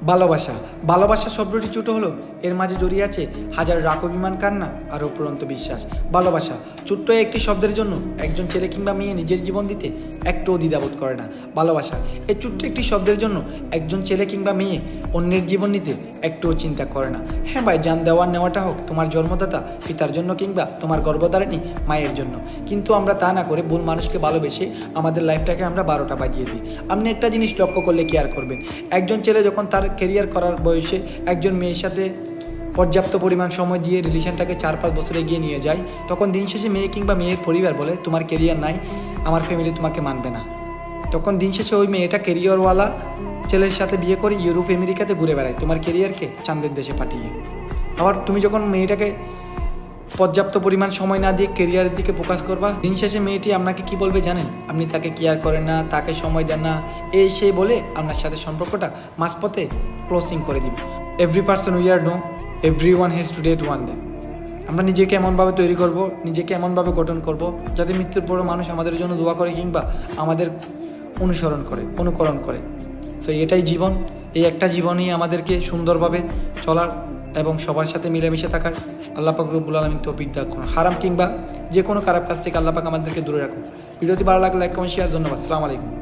ভালোবাসা ভালোবাসা শব্দটি ছোট হলো এর মাঝে জড়িয়ে আছে হাজার রাগ অভিমান কান্না আর অপুরন্ত বিশ্বাস। ভালোবাসা ছোট্ট একটি শব্দের জন্য একজন ছেলে কিংবা মেয়ে নিজের জীবন দিতে একটুও দ্বিধাবোধ করে না। ভালোবাসা এই ছোট্ট একটি শব্দের জন্য একজন ছেলে কিংবা মেয়ে অন্যের জীবন নিতে একটুও চিন্তা করে না। হ্যাঁ ভাই, জান দেওয়ার নেওয়াটা হোক তোমার জন্মদাতা পিতার জন্য কিংবা তোমার গর্ভধারিণী মায়ের জন্য, কিন্তু আমরা তা না করে ভুল মানুষকে ভালোবেসে আমাদের লাইফটাকে আমরা 12টা বাজিয়ে দিই। আপনি একটা জিনিস লক্ষ্য করলে কেয়ার করবেন, একজন ছেলে যখন তার কেরিয়ার করার বয়সে একজন মেয়ের সাথে পর্যাপ্ত পরিমাণ সময় দিয়ে রিলেশনটাকে 4-5 বছর এগিয়ে নিয়ে যায়, তখন দিন শেষে মেয়ে কিংবা মেয়ের পরিবার বলে তোমার কেরিয়ার নাই, আমার ফ্যামিলি তোমাকে মানবে না। তখন দিন শেষে ওই মেয়েটা কেরিয়ারওয়ালা ছেলের সাথে বিয়ে করে ইউরোপ আমেরিকাতে ঘুরে বেড়ায় তোমার কেরিয়ারকে চাঁদের দেশে পাঠিয়ে। আবার তুমি যখন মেয়েটাকে পর্যাপ্ত পরিমাণ সময় না দিয়ে কেরিয়ারের দিকে ফোকাস করবা, দিন শেষে মেয়েটি আপনাকে কি বলবে জানেন? আপনি তাকে কেয়ার করেন না, তাকে সময় দেন না, এই সেই বলে আপনার সাথে সম্পর্কটা মাঝপথে ক্লোজিং করে দিবে। Every person we are know, every one has to date one day. আমরা নিজেকে এমনভাবে তৈরি করব, নিজেকে এমনভাবে গঠন করব যাতে মৃত্যুর পরও মানুষ আমাদের জন্য দোয়া করে কিংবা আমাদের অনুকরণ করে। সো এটাই জীবন, এই একটা জীবনই আমাদেরকে সুন্দরভাবে চলার এবং সবার সাথে মিলেমিশে থাকার আল্লাহ পাক রব্বুল আলামিন তৌফিক দান করুন। হারাম কিংবা যে কোনো খারাপ কাজ থেকে আল্লাহ পাক আমাদেরকে দূরে রাখুন। ভিডিওটি ভালো লাগলে লাইক কমেন্ট শেয়ার। ধন্যবাদ। আসসালামু আলাইকুম।